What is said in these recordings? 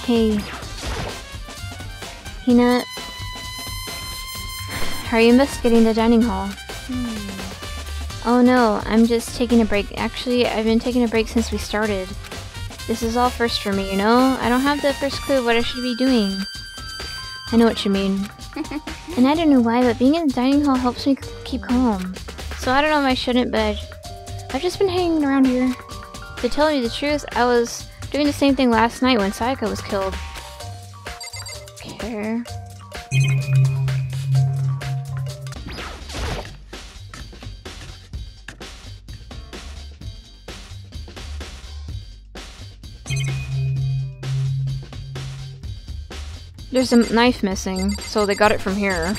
Hey. Hina... Are you investigating the dining hall? Oh no, I'm just taking a break. Actually, I've been taking a break since we started. This is all first for me, you know? I don't have the first clue of what I should be doing. I know what you mean. And I don't know why, but being in the dining hall helps me keep calm. So I don't know if I shouldn't, but I've just been hanging around here. To tell you the truth, I was doing the same thing last night when Sayaka was killed. Okay. There's a knife missing, so they got it from here.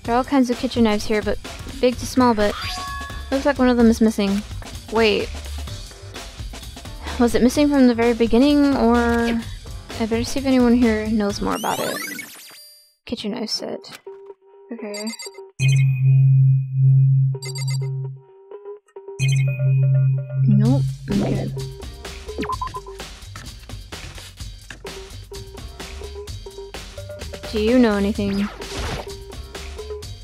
There are all kinds of kitchen knives here, but big to small, but looks like one of them is missing. Wait. Was it missing from the very beginning, or... I better see if anyone here knows more about it. Kitchen knife set. Okay. Nope. Okay. Do you know anything?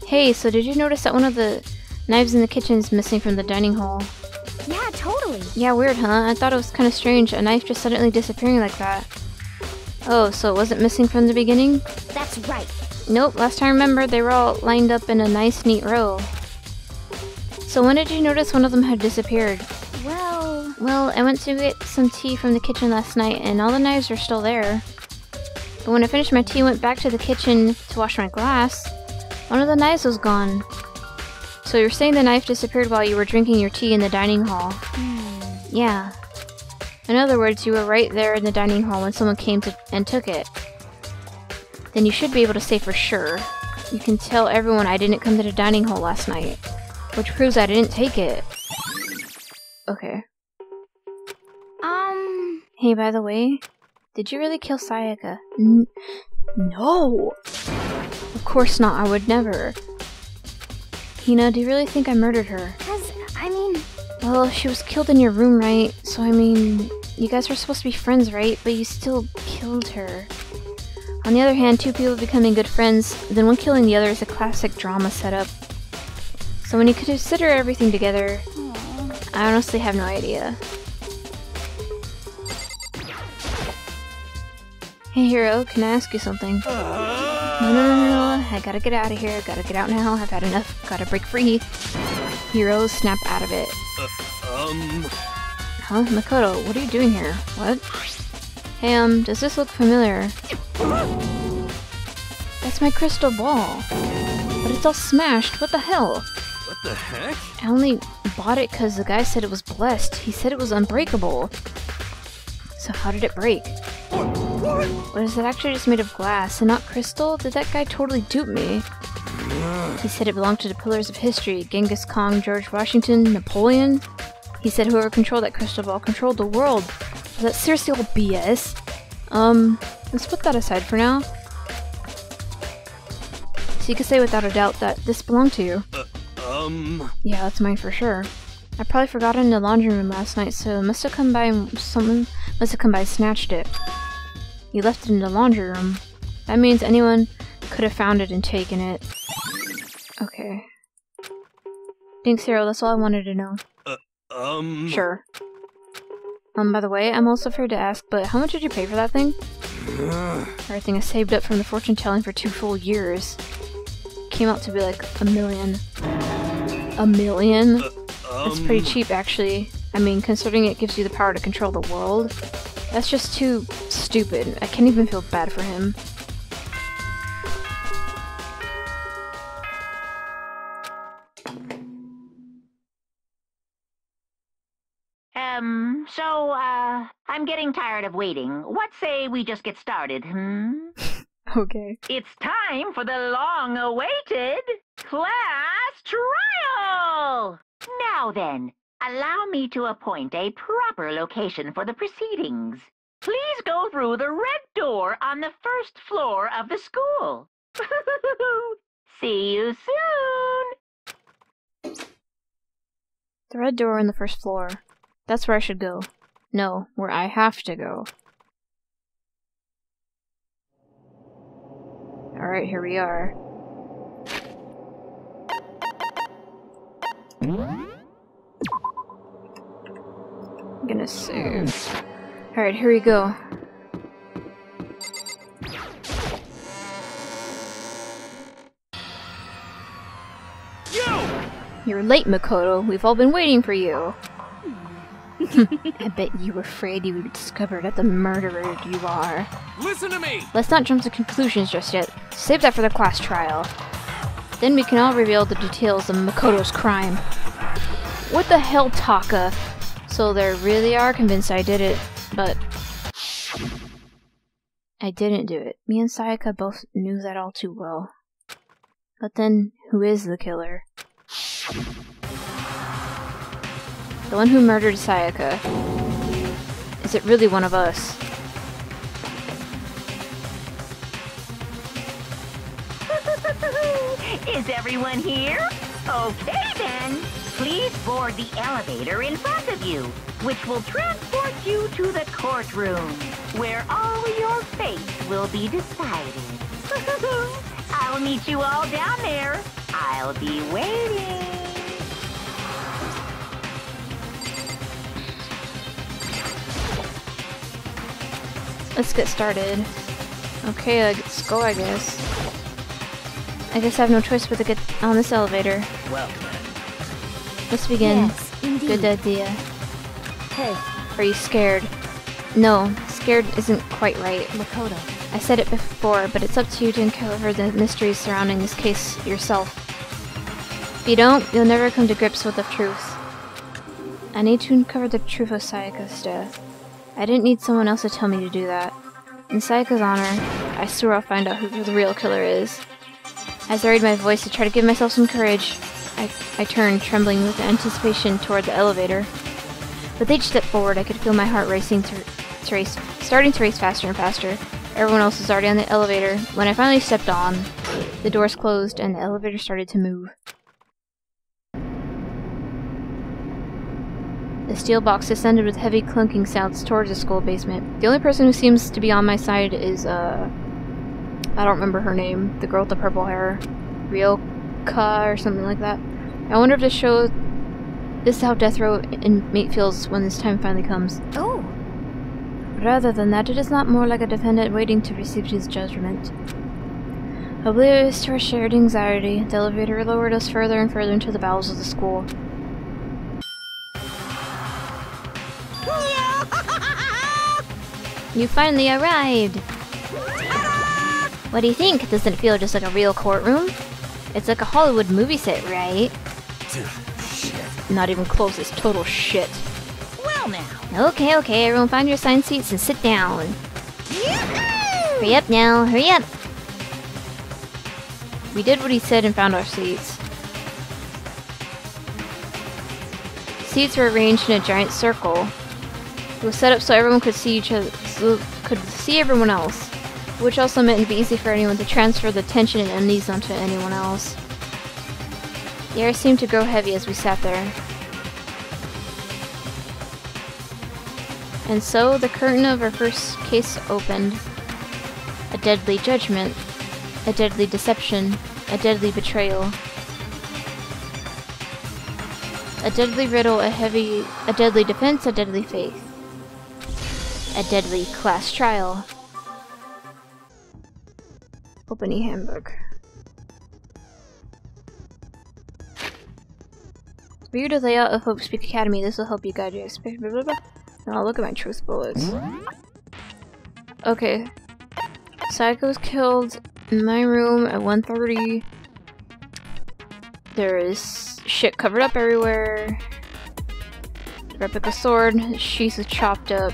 Hey, so did you notice that one of the knives in the kitchen is missing from the dining hall? Yeah, totally. Yeah, weird, huh? I thought it was kind of strange, a knife just suddenly disappearing like that. Oh, so it wasn't missing from the beginning? That's right. Nope, last time I remember they were all lined up in a nice, neat row. So when did you notice one of them had disappeared? Well, I went to get some tea from the kitchen last night, and all the knives are still there. But when I finished my tea, I went back to the kitchen to wash my glass. One of the knives was gone. So you're saying the knife disappeared while you were drinking your tea in the dining hall? Yeah. In other words, you were right there in the dining hall when someone came and took it. Then you should be able to say for sure. You can tell everyone I didn't come to the dining hall last night, which proves I didn't take it. Okay. Hey, by the way, did you really kill Sayaka? No! Of course not, I would never. Hina, do you really think I murdered her? Well, she was killed in your room, right? So, I mean, you guys were supposed to be friends, right? But you still killed her. On the other hand, two people becoming good friends, then one killing the other is a classic drama setup. So when you consider everything together, I honestly have no idea. Hey Hiro, can I ask you something? No, I gotta get out of here, gotta get out now, I've had enough, gotta break free. Hiro, snap out of it. Huh? Makoto, what are you doing here? What? Hey, does this look familiar? That's my crystal ball. But it's all smashed, what the hell? What the heck? I only bought it because the guy said it was blessed. He said it was unbreakable. So how did it break? Or is it actually just made of glass and not crystal? Did that guy totally dupe me? He said it belonged to the pillars of history. Genghis Khan, George Washington, Napoleon. He said whoever controlled that crystal ball controlled the world. Was that seriously all BS? Let's put that aside for now. So you can say without a doubt that this belonged to you. Yeah, that's mine for sure. I probably forgot it in the laundry room last night, so it must have come by and someone must have come by and snatched it. You left it in the laundry room. That means anyone could have found it and taken it. Okay. Thanks, Hiro, that's all I wanted to know. Sure. By the way, I'm also afraid to ask, but how much did you pay for that thing? Everything I saved up from the fortune telling for 2 full years. Came out to be like $1 million. $1 million? That's pretty cheap, actually. I mean, considering it gives you the power to control the world. That's just too stupid. I can't even feel bad for him. I'm getting tired of waiting. What say we just get started, Okay. It's time for the long-awaited class trial! Now then, allow me to appoint a proper location for the proceedings. Please go through the red door on the first floor of the school. See you soon! The red door on the first floor. That's where I should go. No, where I have to go. Alright, here we are. I'm gonna save. Alright, here we go. You're late, Makoto. We've all been waiting for you. I bet you were afraid you would discover that the murderer you are. Listen to me! Let's not jump to conclusions just yet. Save that for the class trial. Then we can all reveal the details of Makoto's crime. What the hell, Taka? So they really are convinced I did it, but I didn't do it. Me and Sayaka both knew that all too well. But then, who is the killer? The one who murdered Sayaka. Is it really one of us? Is everyone here? Okay then. Please board the elevator in front of you, which will transport you to the courtroom, where all your fates will be decided. I'll meet you all down there. I'll be waiting. Let's get started. Okay, let's go, I guess. I guess I have no choice but to get on this elevator. Welcome. Let's begin. Yes, indeed. Good idea. Hey, Are you scared? No, scared isn't quite right. Makoto. I said it before, but it's up to you to uncover the mysteries surrounding this case yourself. If you don't, you'll never come to grips with the truth. I need to uncover the truth of Sayaka's death. I didn't need someone else to tell me to do that. In Sayaka's honor, I swear I'll find out who the real killer is. As I raised my voice to try to give myself some courage, I turned, trembling with anticipation, toward the elevator. With each step forward, I could feel my heart racing starting to race faster and faster. Everyone else was already on the elevator. When I finally stepped on, the doors closed and the elevator started to move. The steel box descended with heavy clunking sounds towards the school basement. The only person who seems to be on my side is, I don't remember her name. The girl with the purple hair. Ryoka or something like that. I wonder if this is how death row inmate feels when this time finally comes. Oh! Rather than that, it is not more like a defendant waiting to receive his judgment. Oblivious to our shared anxiety, the elevator lowered us further and further into the bowels of the school. You finally arrived! What do you think? Doesn't it feel just like a real courtroom? It's like a Hollywood movie set, right? Shit. Not even close, it's total shit. Well now. Okay, everyone find your assigned seats and sit down. Hurry up now, hurry up! We did what he said and found our seats. Seats were arranged in a giant circle. It was set up so everyone could see everyone else, which also meant it'd be easy for anyone to transfer the tension and unease onto anyone else. The air seemed to grow heavy as we sat there. And so, the curtain of our first case opened. A deadly judgment, a deadly deception, a deadly betrayal. A deadly riddle, a deadly defense, a deadly faith. A deadly class trial. Opening handbook. Review the layout of Hope Speak Academy. This will help you guide your expect. Now look at my truth bullets. Okay. Sayaka was killed in my room at 1:30. There is shit covered up everywhere. The replica sword, sheath is chopped up.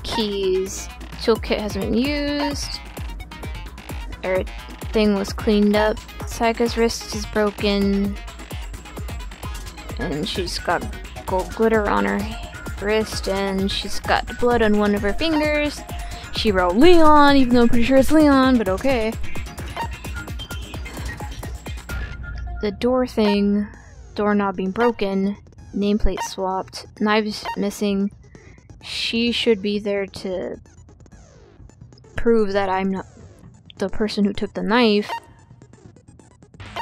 Keys. Toolkit hasn't been used. Everything was cleaned up. Sayaka's wrist is broken. And she's got gold glitter on her wrist, and she's got blood on one of her fingers. She wrote Leon, even though I'm pretty sure it's Leon, but okay. The doorknob being broken, nameplate swapped, knives missing. She should be there to prove that I'm not the person who took the knife.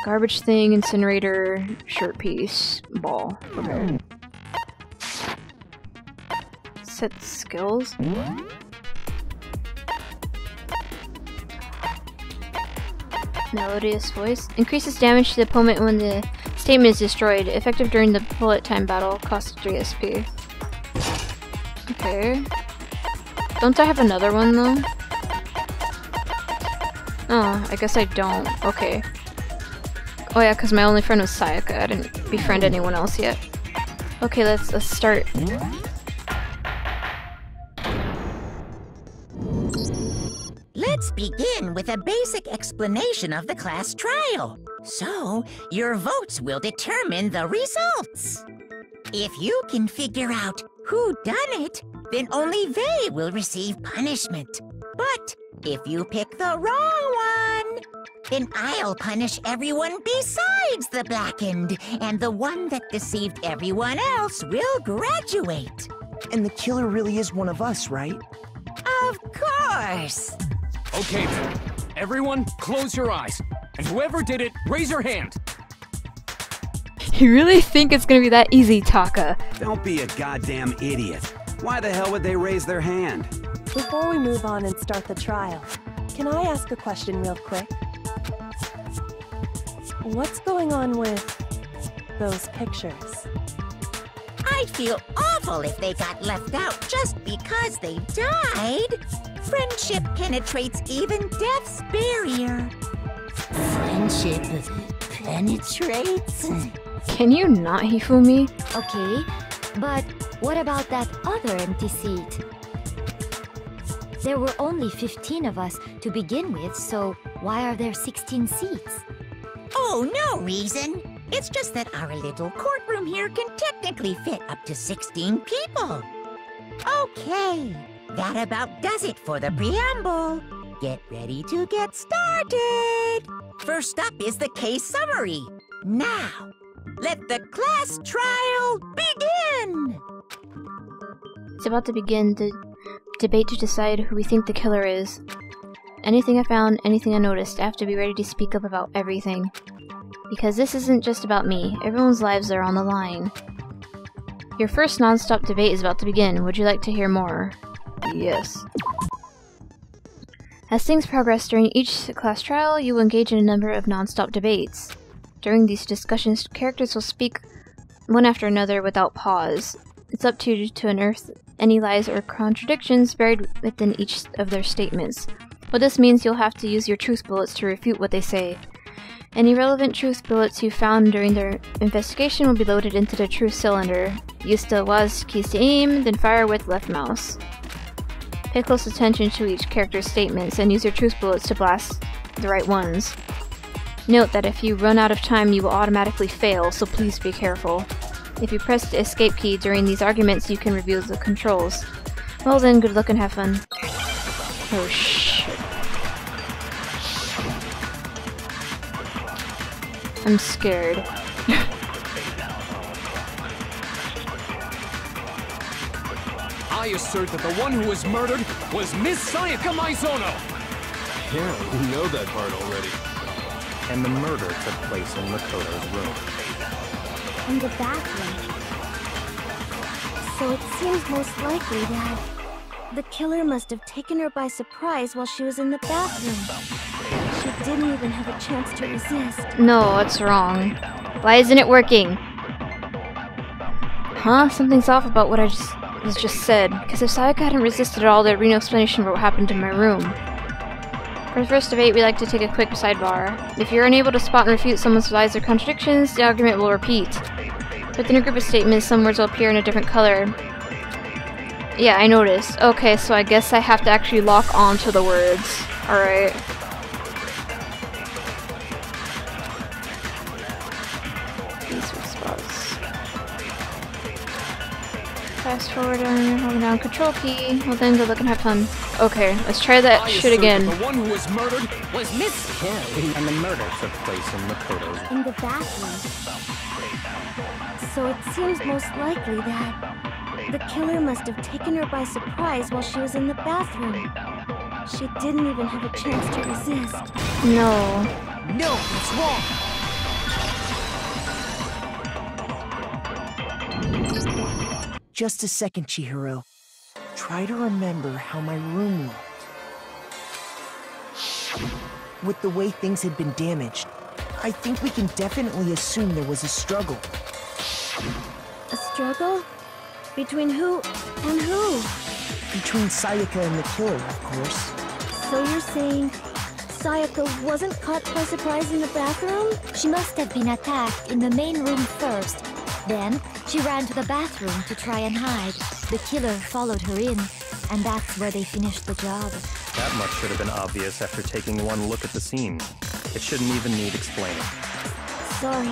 Garbage thing, incinerator, shirt piece, ball. Okay. Set skills. Melodious voice. Increases damage to the opponent when the statement is destroyed. Effective during the bullet time battle. Costs 3 SP. Okay. Don't I have another one though? Oh, I guess I don't. Okay. Oh yeah, because my only friend was Sayaka. I didn't befriend anyone else yet. Okay, let's start. Let's begin with a basic explanation of the class trial. So, your votes will determine the results. If you can figure out who done it, then only they will receive punishment. But if you pick the wrong one, then I'll punish everyone besides the blackened, and the one that deceived everyone else will graduate. And the killer really is one of us, right? Of course! Okay then. Everyone, close your eyes. And whoever did it, raise your hand. You really think it's gonna be that easy, Taka? Don't be a goddamn idiot. Why the hell would they raise their hand? Before we move on and start the trial, can I ask a question real quick? What's going on with those pictures? I'd feel awful if they got left out just because they died. Friendship penetrates even death's barrier. Friendship penetrates? Can you not hifu me? Okay, but what about that other empty seat? There were only 15 of us to begin with, so why are there 16 seats? Oh, no reason. It's just that our little courtroom here can technically fit up to 16 people. Okay, that about does it for the preamble. Get ready to get started. First up is the case summary. Now, let the class trial begin! It's about to begin the debate to decide who we think the killer is. Anything I found, anything I noticed, I have to be ready to speak up about everything. Because this isn't just about me, everyone's lives are on the line. Your first non-stop debate is about to begin. Would you like to hear more? Yes. As things progress during each class trial, you will engage in a number of non-stop debates. During these discussions, characters will speak one after another without pause. It's up to you to unearth any lies or contradictions buried within each of their statements. What this means, you'll have to use your truth bullets to refute what they say. Any relevant truth bullets you found during their investigation will be loaded into the truth cylinder. Use the WASD keys to aim, then fire with left mouse. Pay close attention to each character's statements and use your truth bullets to blast the right ones. Note that if you run out of time, you will automatically fail, so please be careful. If you press the escape key during these arguments, you can review the controls. Well then, good luck and have fun. Oh shit. I'm scared. I assert that the one who was murdered was Miss Sayaka Maizono! Yeah, we know that part already. And the murder took place in Makoto's room. In the bathroom. So it seems most likely that the killer must have taken her by surprise while she was in the bathroom. She didn't even have a chance to resist. No, what's wrong? Why isn't it working? Huh? Something's off about what I just said. Because if Sayaka hadn't resisted at all, there'd be no explanation for what happened in my room. For the first debate, we like to take a quick sidebar. If you're unable to spot and refute someone's lies or contradictions, the argument will repeat. Within a group of statements, some words will appear in a different color. Yeah, I noticed. Okay, so I guess I have to actually lock on to the words. Alright. Fast forward and holding down control key. Well then, good luck and have fun. Okay, let's try that shit again. The one who was murdered was Miss And the murder took place in Makoto's room. In the bathroom. So it seems most likely that the killer must have taken her by surprise while she was in the bathroom. She didn't even have a chance to resist. No. No, it's wrong! Just a second, Chihiro. Try to remember how my room looked. With the way things had been damaged, I think we can definitely assume there was a struggle. A struggle? Between who and who? Between Sayaka and the killer, of course. So you're saying Sayaka wasn't caught by surprise in the bathroom? She must have been attacked in the main room first. Then, she ran to the bathroom to try and hide. The killer followed her in, and that's where they finished the job. That much should have been obvious after taking one look at the scene. It shouldn't even need explaining. Sorry.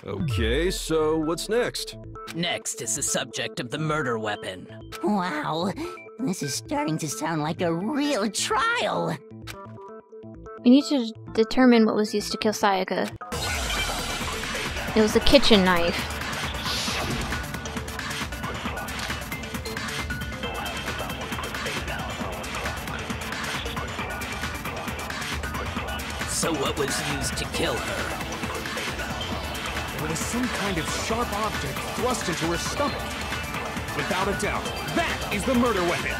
Okay, so what's next? Next is the subject of the murder weapon. Wow, this is starting to sound like a real trial. We need to determine what was used to kill Sayaka. It was a kitchen knife. So what was used to kill her? There was some kind of sharp object thrust into her stomach. Without a doubt, that is the murder weapon.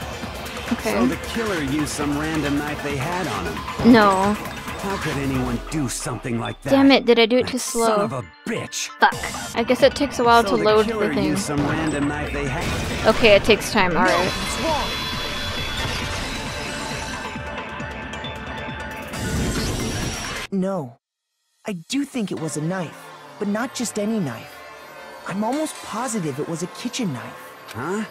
Okay. So the killer used some random knife they had on him. No. How could anyone do something like that? Damn it, did I do it too slow? Son of a bitch. Fuck. I guess it takes a while to load the killer thing. used some random knife they had. Okay, it takes time, alright. No. I do think it was a knife, but not just any knife. I'm almost positive it was a kitchen knife. Huh?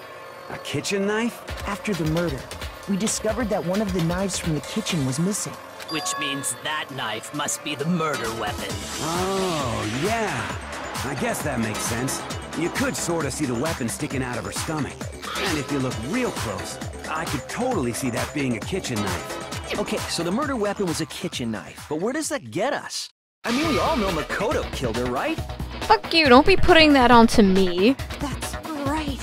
A kitchen knife? After the murder, we discovered that one of the knives from the kitchen was missing. Which means that knife must be the murder weapon. Oh, yeah. I guess that makes sense. You could sort of see the weapon sticking out of her stomach. And if you look real close, I could totally see that being a kitchen knife. Okay, so the murder weapon was a kitchen knife, but where does that get us? I mean, we all know Makoto killed her, right? Fuck you, don't be putting that onto me. That's right.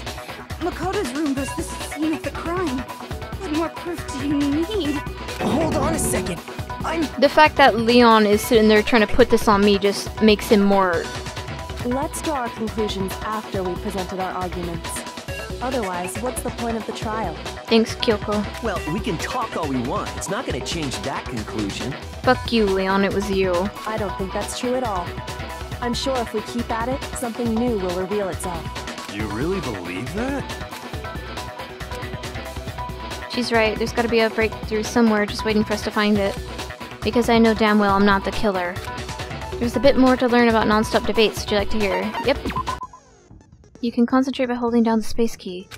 Makoto's room was the scene of the crime. What more proof do you need? Hold on a second. The fact that Leon is sitting there trying to put this on me just makes him more... Let's draw our conclusions after we presented our arguments. Otherwise, what's the point of the trial? Thanks, Kyoko. Well, we can talk all we want. It's not going to change that conclusion. Fuck you, Leon, it was you. I don't think that's true at all. I'm sure if we keep at it, something new will reveal itself. You really believe that? She's right, there's gotta be a breakthrough somewhere just waiting for us to find it. Because I know damn well I'm not the killer. There's a bit more to learn about non-stop debates. Would you like to hear? Yep. You can concentrate by holding down the space key.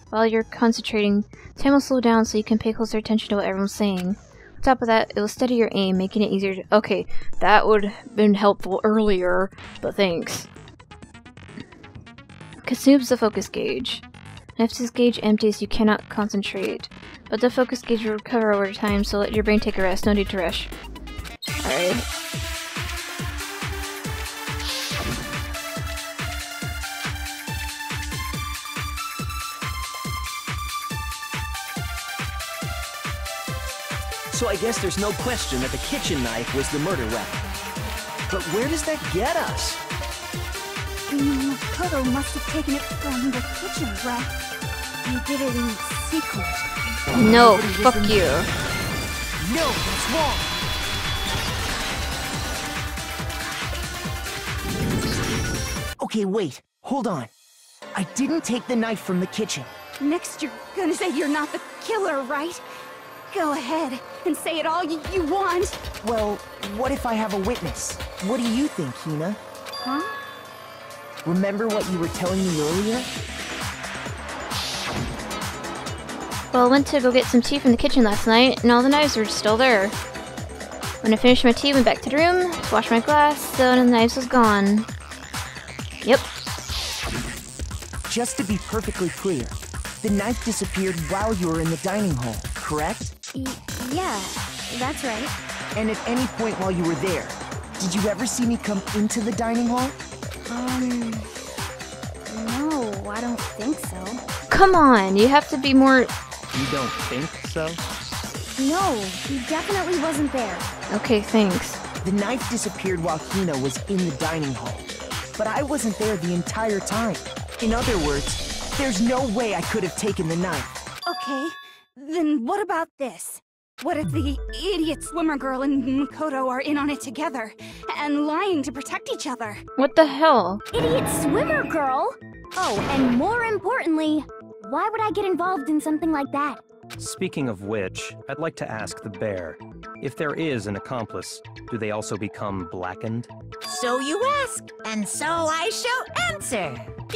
While you're concentrating, time will slow down so you can pay closer attention to what everyone's saying. On top of that, it will steady your aim, making it easier to— Okay, that would have been helpful earlier, but thanks. Consumes the focus gauge. And if this gauge empties, you cannot concentrate. But the focus gauge will recover over time, so let your brain take a rest. No need to rush. Alright. So I guess there's no question that the kitchen knife was the murder weapon. But where does that get us? Makoto must have taken it from the kitchen rack. He did it in secret. No, fuck you. No, that's wrong. Okay, wait. Hold on. I didn't take the knife from the kitchen. Next, you're gonna say you're not the killer, right? Go ahead and say it all you want. Well, what if I have a witness? What do you think, Hina? Huh? Remember what you were telling me earlier? Well, I went to go get some tea from the kitchen last night, and all the knives were still there. When I finished my tea, I went back to the room to wash my glass, so the knives was gone. Yep. Just to be perfectly clear, the knife disappeared while you were in the dining hall, correct? Yeah, that's right. And at any point while you were there, did you ever see me come into the dining hall? No, I don't think so. Come on, you have to be more... You don't think so? No, he definitely wasn't there. Okay, thanks. The knife disappeared while Hina was in the dining hall. But I wasn't there the entire time. In other words, there's no way I could have taken the knife. Okay, then what about this? What if the idiot swimmer girl and Makoto are in on it together, and lying to protect each other? What the hell? Idiot swimmer girl? Oh, and more importantly, why would I get involved in something like that? Speaking of which, I'd like to ask the bear, if there is an accomplice, do they also become blackened? So you ask, and so I shall answer.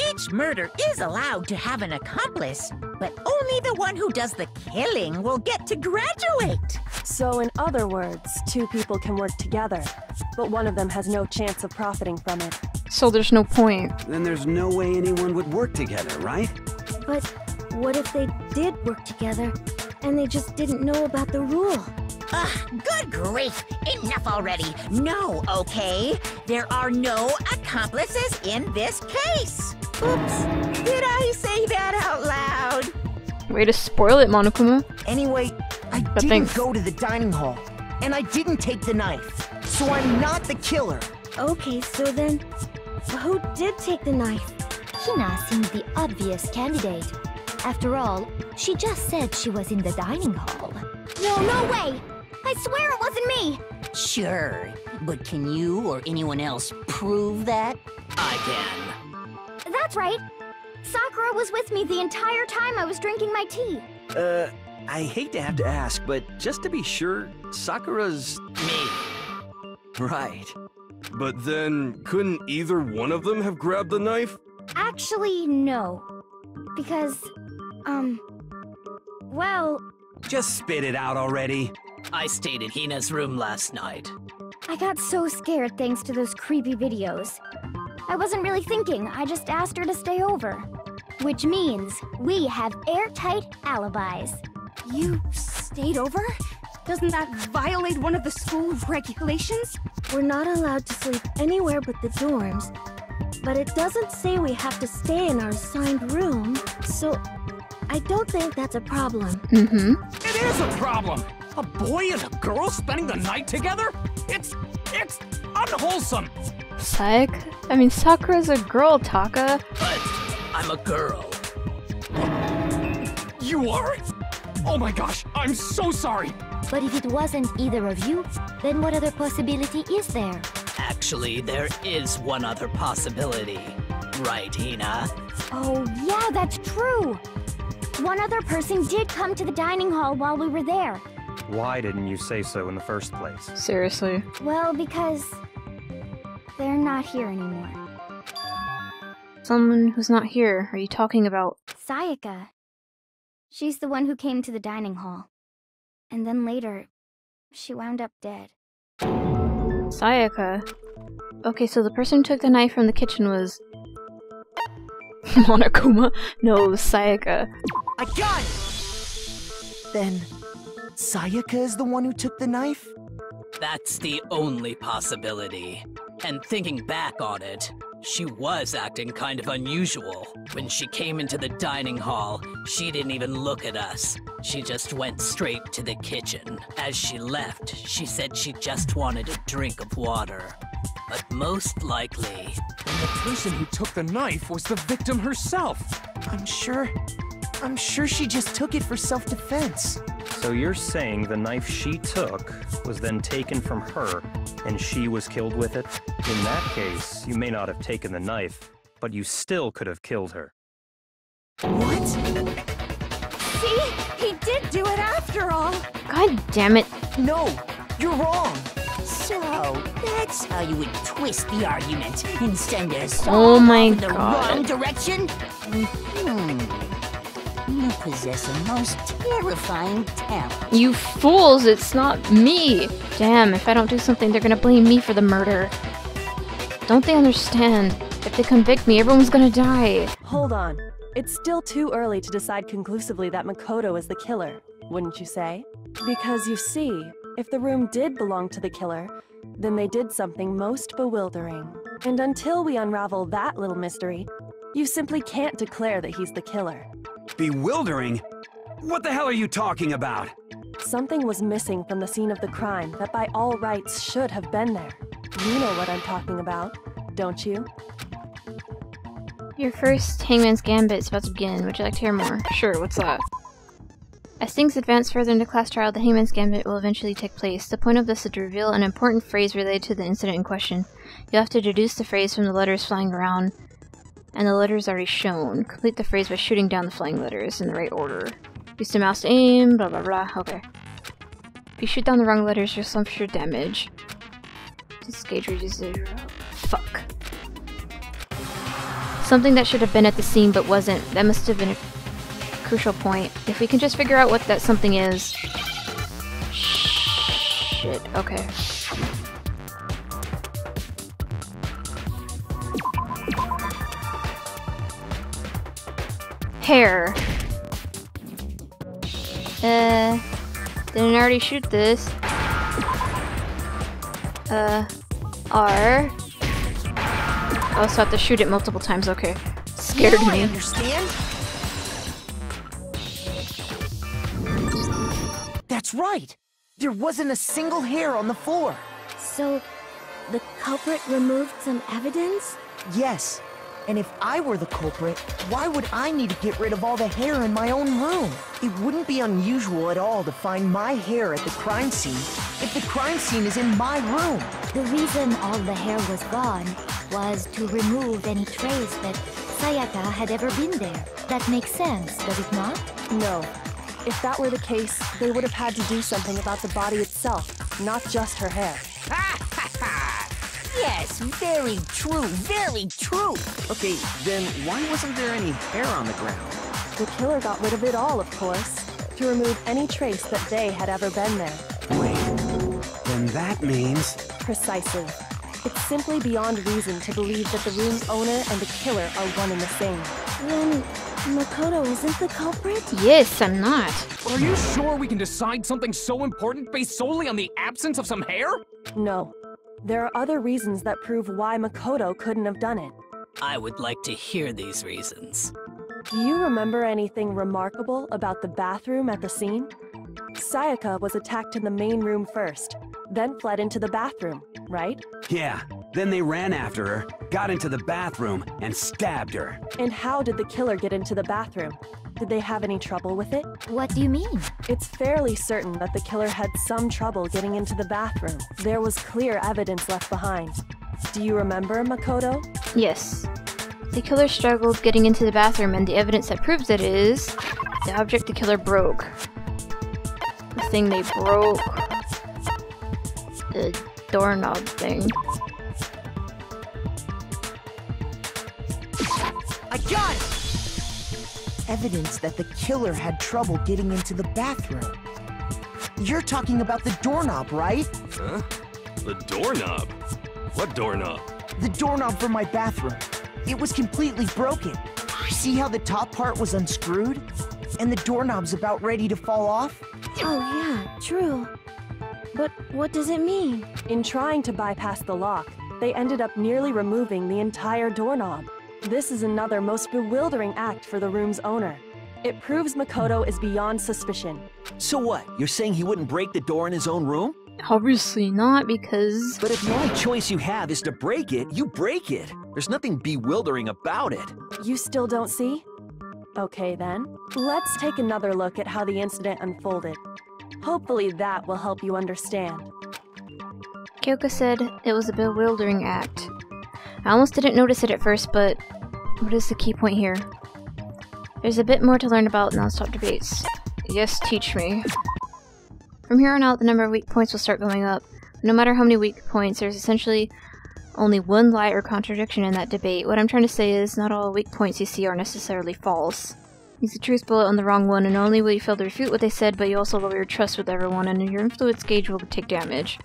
Each murder is allowed to have an accomplice, but only the one who does the killing will get to graduate. So in other words, two people can work together, but one of them has no chance of profiting from it. So there's no point. Then there's no way anyone would work together, right? But what if they did work together, and they just didn't know about the rule? Ugh, good grief! Enough already! No, okay? There are no accomplices in this case! Oops! Did I say that out loud? Way to spoil it, Monokuma. Anyway, I didn't go to the dining hall, and I didn't take the knife, so I'm not the killer. Okay, so then, who did take the knife? Hina seemed the obvious candidate. After all, she just said she was in the dining hall. No way! I swear it wasn't me! Sure, but can you or anyone else prove that? I can. That's right. Sakura was with me the entire time I was drinking my tea. I hate to have to ask, but just to be sure, Sakura's... Me. Right. But then, couldn't either one of them have grabbed the knife? Actually, no. Because, well... Just spit it out already. I stayed in Hina's room last night. I got so scared thanks to those creepy videos. I wasn't really thinking, I just asked her to stay over. Which means we have airtight alibis. You stayed over? Doesn't that violate one of the school regulations? We're not allowed to sleep anywhere but the dorms, but it doesn't say we have to stay in our assigned room, so I don't think that's a problem. It is a problem! A boy and a girl spending the night together? It's unwholesome! Sakura's a girl, Taka. But I'm a girl. You are? Oh my gosh, I'm so sorry! But if it wasn't either of you, then what other possibility is there? Actually, there is one other possibility. Right, Hina? Oh, yeah, that's true! One other person did come to the dining hall while we were there. Why didn't you say so in the first place? Seriously. Well, because... they're not here anymore. Someone who's not here, are you talking about? Sayaka. She's the one who came to the dining hall. And then later, she wound up dead. Sayaka? Okay, so the person who took the knife from the kitchen was... Monokuma? No, it was Sayaka. I got it! Then, Sayaka is the one who took the knife? That's the only possibility. And thinking back on it, she was acting kind of unusual. When she came into the dining hall, she didn't even look at us. She just went straight to the kitchen. As she left, she said she just wanted a drink of water. But most likely... And the person who took the knife was the victim herself. I'm sure she just took it for self-defense. So you're saying the knife she took was then taken from her, and she was killed with it? In that case, you may not have taken the knife, but you still could have killed her. What? See? He did do it after all! God damn it. No, you're wrong. So, that's how you would twist the argument and send us Oh my in the God. wrong direction? You possess a most terrifying talent. You fools, it's not me! Damn, if I don't do something, they're gonna blame me for the murder. Don't they understand? If they convict me, everyone's gonna die. Hold on. It's still too early to decide conclusively that Makoto is the killer, wouldn't you say? Because you see, if the room did belong to the killer, then they did something most bewildering. And until we unravel that little mystery, you simply can't declare that he's the killer. Bewildering? What the hell are you talking about? Something was missing from the scene of the crime that by all rights should have been there. You know what I'm talking about, don't you? Your first Hangman's Gambit is about to begin. Would you like to hear more? Sure, what's that? As things advance further into class trial, the Hangman's Gambit will eventually take place. The point of this is to reveal an important phrase related to the incident in question. You'll have to deduce the phrase from the letters flying around, and the letters already shown. Complete the phrase by shooting down the flying letters in the right order. Use the mouse to aim, blah blah blah. Okay. If you shoot down the wrong letters, you'll suffer damage. This gauge reaches 0. Fuck. Something that should have been at the scene but wasn't. That must have been a crucial point. If we can just figure out what that something is. Shit, okay. Hair. Didn't I already shoot this? R. I also have to shoot it multiple times, okay. Scared me. I understand. That's right! There wasn't a single hair on the floor! So, the culprit removed some evidence? Yes. And if I were the culprit, why would I need to get rid of all the hair in my own room? It wouldn't be unusual at all to find my hair at the crime scene if the crime scene is in my room. The reason all the hair was gone was to remove any trace that Sayaka had ever been there. That makes sense, does it not? No. If that were the case, they would have had to do something about the body itself, not just her hair. Yes, very true, very true. Okay, then why wasn't there any hair on the ground? The killer got rid of it all, of course, to remove any trace that they had ever been there. Wait, then that means... Precisely. It's simply beyond reason to believe that the room's owner and the killer are one and the same. Then, Makoto isn't the culprit? Yes, I'm not. Are you sure we can decide something so important based solely on the absence of some hair? No. There are other reasons that prove why Makoto couldn't have done it. I would like to hear these reasons. Do you remember anything remarkable about the bathroom at the scene? Sayaka was attacked in the main room first, then fled into the bathroom, right? Yeah, then they ran after her, got into the bathroom, and stabbed her. And how did the killer get into the bathroom? Did they have any trouble with it? What do you mean? It's fairly certain that the killer had some trouble getting into the bathroom. There was clear evidence left behind. Do you remember, Makoto? Yes. The killer struggled getting into the bathroom, and the evidence that proves it is the object the killer broke. The thing they broke. The doorknob thing. I got it! Evidence that the killer had trouble getting into the bathroom. You're talking about the doorknob, right? Huh? The doorknob? What doorknob? The doorknob for my bathroom. It was completely broken. See how the top part was unscrewed? And the doorknob's about ready to fall off? Oh yeah, true. But what does it mean? In trying to bypass the lock, they ended up nearly removing the entire doorknob. This is another most bewildering act for the room's owner. It proves Makoto is beyond suspicion. So what? You're saying he wouldn't break the door in his own room? Obviously not, because... But if the only choice you have is to break it, you break it. There's nothing bewildering about it. You still don't see? Okay then. Let's take another look at how the incident unfolded. Hopefully that will help you understand. Kyoka said it was a bewildering act. I almost didn't notice it at first, but what is the key point here? There's a bit more to learn about non-stop debates. Yes, teach me. From here on out, the number of weak points will start going up. No matter how many weak points, there's essentially only one lie or contradiction in that debate. What I'm trying to say is, not all weak points you see are necessarily false. Use the truth bullet on the wrong one, and not only will you fail to refute what they said, but you also lower your trust with everyone, and your influence gauge will take damage.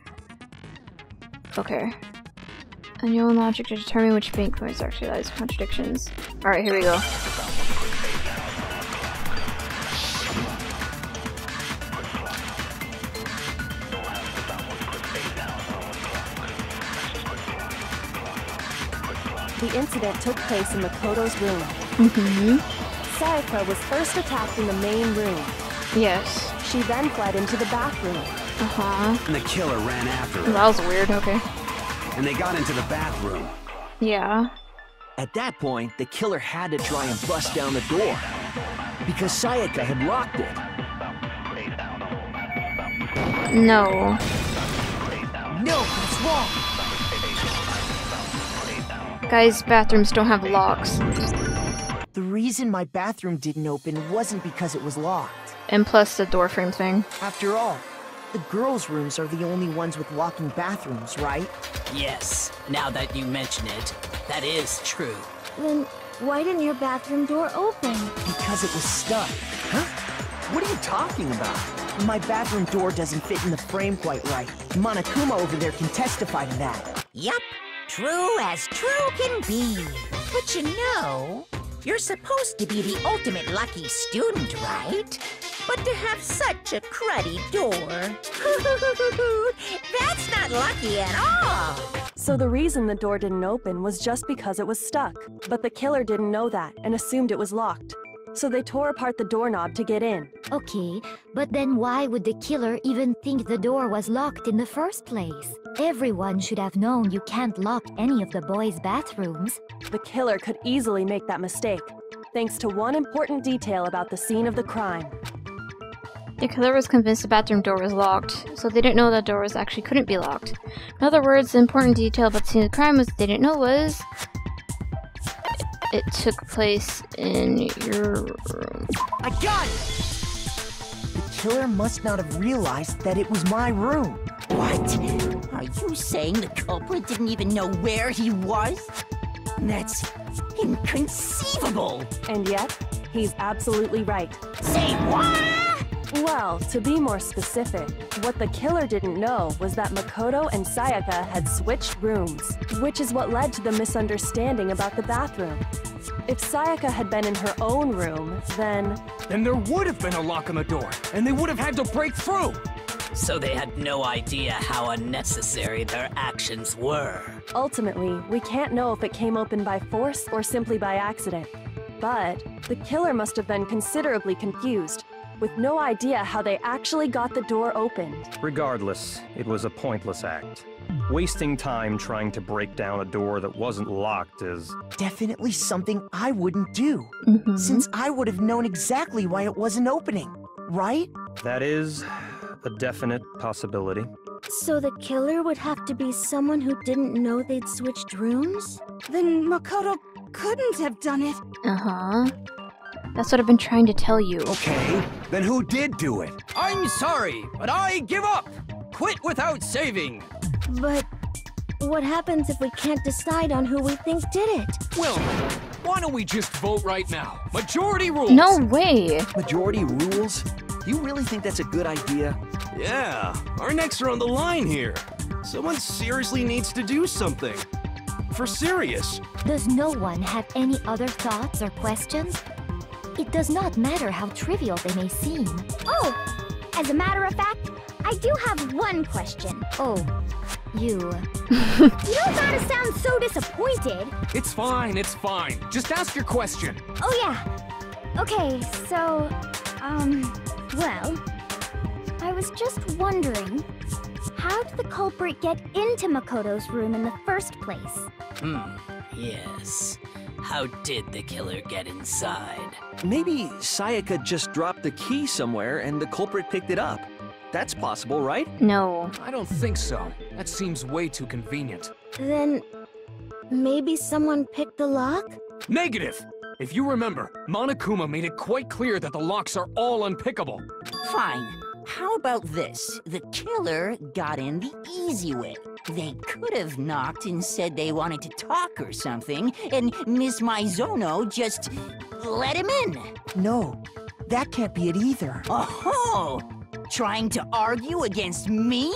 Okay. And your own logic to determine which weak points actually lies contradictions. Alright, here we go. The incident took place in Makoto's room. Mm-hmm. Sayaka was first attacked in the main room. Yes. She then fled into the bathroom. Uh-huh. And the killer ran after her. That was weird, okay. And they got into the bathroom. Yeah. At that point, the killer had to try and bust down the door. Because Sayaka had locked it. No. No, that's wrong. Guys, bathrooms don't have locks. The reason my bathroom didn't open wasn't because it was locked. And plus the door frame thing. After all, the girls' rooms are the only ones with locking bathrooms, right? Yes, now that you mention it, that is true. Then why didn't your bathroom door open? Because it was stuck. Huh? What are you talking about? My bathroom door doesn't fit in the frame quite right. Monokuma over there can testify to that. Yup, true as true can be. But you know, you're supposed to be the ultimate lucky student, right? But to have such a cruddy door, that's not lucky at all. So the reason the door didn't open was just because it was stuck. But the killer didn't know that and assumed it was locked. So they tore apart the doorknob to get in. Okay, but then why would the killer even think the door was locked in the first place? Everyone should have known you can't lock any of the boys' bathrooms. The killer could easily make that mistake, thanks to one important detail about the scene of the crime. The killer was convinced the bathroom door was locked, so they didn't know that doors actually couldn't be locked. In other words, the important detail about the scene of the crime was they didn't know was it took place in your room. I got it! The killer must not have realized that it was my room. What? Are you saying the culprit didn't even know where he was? That's inconceivable! And yet, he's absolutely right. Say what? Well, to be more specific, what the killer didn't know was that Makoto and Sayaka had switched rooms, which is what led to the misunderstanding about the bathroom. If Sayaka had been in her own room, then there would have been a lock on the door, and they would have had to break through! So they had no idea how unnecessary their actions were. Ultimately, we can't know if it came open by force or simply by accident. But the killer must have been considerably confused, with no idea how they actually got the door opened. Regardless, it was a pointless act. Wasting time trying to break down a door that wasn't locked is definitely something I wouldn't do, since I would have known exactly why it wasn't opening, right? That is a definite possibility. So the killer would have to be someone who didn't know they'd switched rooms? Then Makoto couldn't have done it. Uh-huh. That's what I've been trying to tell you. Okay, then who did do it? I'm sorry, but I give up! Quit without saving! But what happens if we can't decide on who we think did it? Well, why don't we just vote right now? Majority rules! No way! Majority rules? You really think that's a good idea? Yeah, our necks are on the line here. Someone seriously needs to do something. For serious. Does no one have any other thoughts or questions? It does not matter how trivial they may seem. Oh, as a matter of fact, I do have one question. Oh, you... You don't gotta sound so disappointed. It's fine, it's fine. Just ask your question. Oh yeah. Okay, so, well, I was just wondering, how did the culprit get into Makoto's room in the first place? Yes. How did the killer get inside? Maybe Sayaka just dropped the key somewhere and the culprit picked it up. That's possible, right? No. I don't think so. That seems way too convenient. Then, maybe someone picked the lock? Negative! If you remember, Monokuma made it quite clear that the locks are all unpickable. Fine. How about this? The killer got in the easy way. They could have knocked and said they wanted to talk or something, and Miss Maizono just let him in. No, that can't be it either. Oh, trying to argue against me?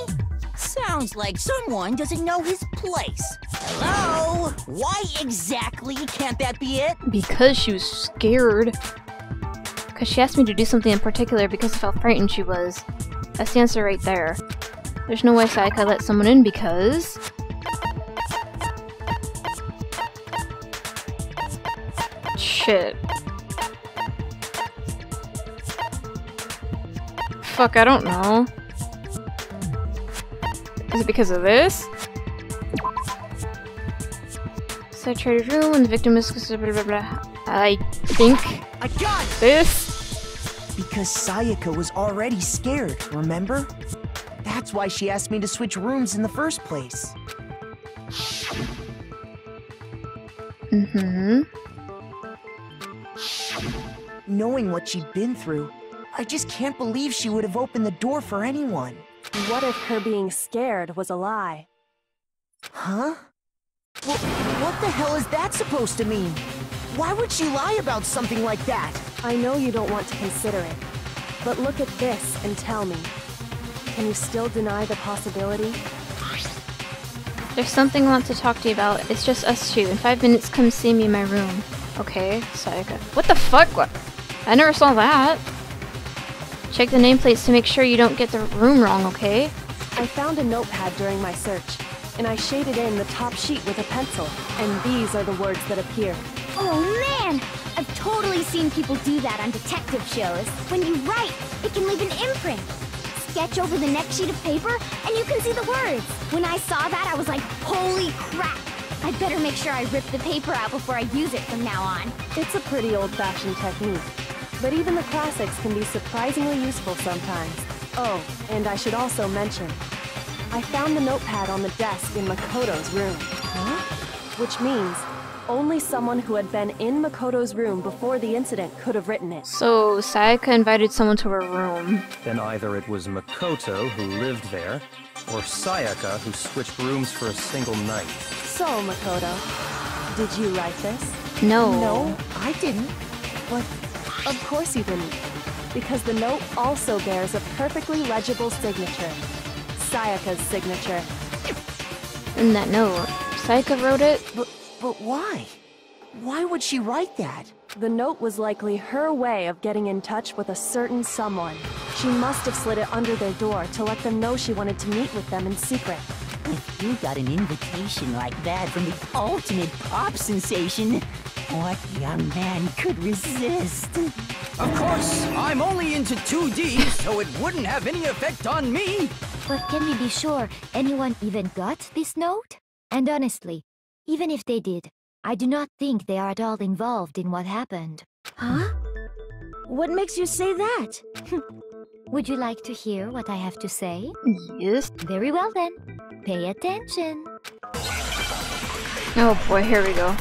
Sounds like someone doesn't know his place. Hello? Why exactly can't that be it? Because she was scared. Because she asked me to do something in particular because of how frightened she was. That's the answer right there. There's no way Sayaka let someone in because... Shit. fuck? I don't know. Is it because of this? Saturated room when the victim is blah, blah, blah. I think I got this. Because Sayaka was already scared, remember? That's why she asked me to switch rooms in the first place. Knowing what she'd been through, I just can't believe she would have opened the door for anyone. What if her being scared was a lie? Huh? What the hell is that supposed to mean? Why would she lie about something like that? I know you don't want to consider it, but look at this and tell me. Can you still deny the possibility? There's something I want to talk to you about. It's just us two. In 5 minutes, come see me in my room. Okay, Sayaka. What the fuck? What? I never saw that. Check the nameplates to make sure you don't get the room wrong, okay? I found a notepad during my search, and I shaded in the top sheet with a pencil, and these are the words that appear. Oh man! I've totally seen people do that on detective shows. When you write, it can leave an imprint. Sketch over the next sheet of paper, and you can see the words. When I saw that, I was like, holy crap! I'd better make sure I rip the paper out before I use it from now on. It's a pretty old-fashioned technique, but even the classics can be surprisingly useful sometimes. Oh, and I should also mention, I found the notepad on the desk in Makoto's room. Huh? Which means only someone who had been in Makoto's room before the incident could have written it. So, Sayaka invited someone to her room. Then either it was Makoto who lived there, or Sayaka who switched rooms for a single night. So, Makoto, did you write this? No. No, I didn't. But of course you didn't. Because the note also bears a perfectly legible signature. Sayaka's signature. In that note, Sayaka wrote it? But why? Why would she write that? The note was likely her way of getting in touch with a certain someone. She must have slid it under their door to let them know she wanted to meet with them in secret. If you got an invitation like that from the ultimate pop sensation, what young man could resist? Of course, I'm only into 2D, so it wouldn't have any effect on me. But can we be sure anyone even got this note? And honestly, even if they did, I do not think they are at all involved in what happened. Huh? What makes you say that? Would you like to hear what I have to say? Yes. Very well then. Pay attention. Oh boy, here we go.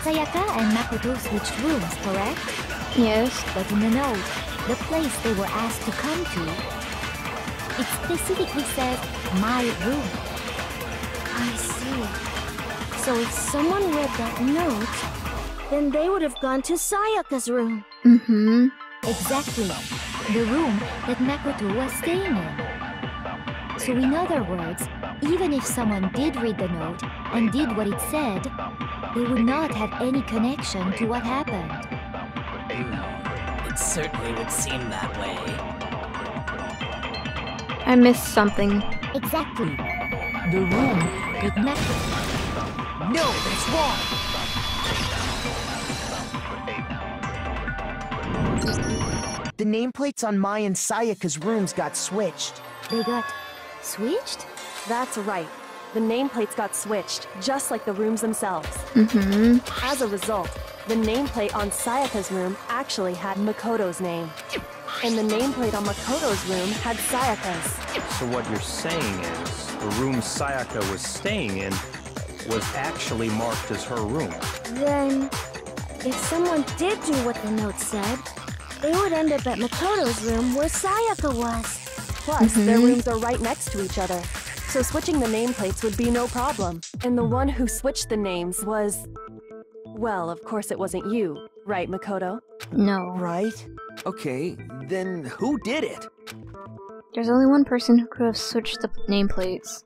Sayaka and Makoto switched rooms, correct? Yes. But in the note, the place they were asked to come to, it specifically says, my room. I see. So if someone read that note, then they would have gone to Sayaka's room. Mm-hmm. Exactly. The room that Makoto was staying in. So in other words, even if someone did read the note and did what it said, they would not have any connection to what happened. It certainly would seem that way. I missed something. Exactly. The room. With Makoto. No, that's wrong. The nameplates on Mai and Sayaka's rooms got switched. They got switched? That's right. The nameplates got switched, just like the rooms themselves. Mm-hmm. As a result, the nameplate on Sayaka's room actually had Makoto's name. And the nameplate on Makoto's room had Sayaka's. So what you're saying is, the room Sayaka was staying in was actually marked as her room. Then, if someone did do what the note said, they would end up at Makoto's room where Sayaka was. Plus, their rooms are right next to each other. So switching the nameplates would be no problem. And the one who switched the names was... Well, of course it wasn't you, right, Makoto? No. Right? Okay, then who did it? There's only one person who could have switched the nameplates.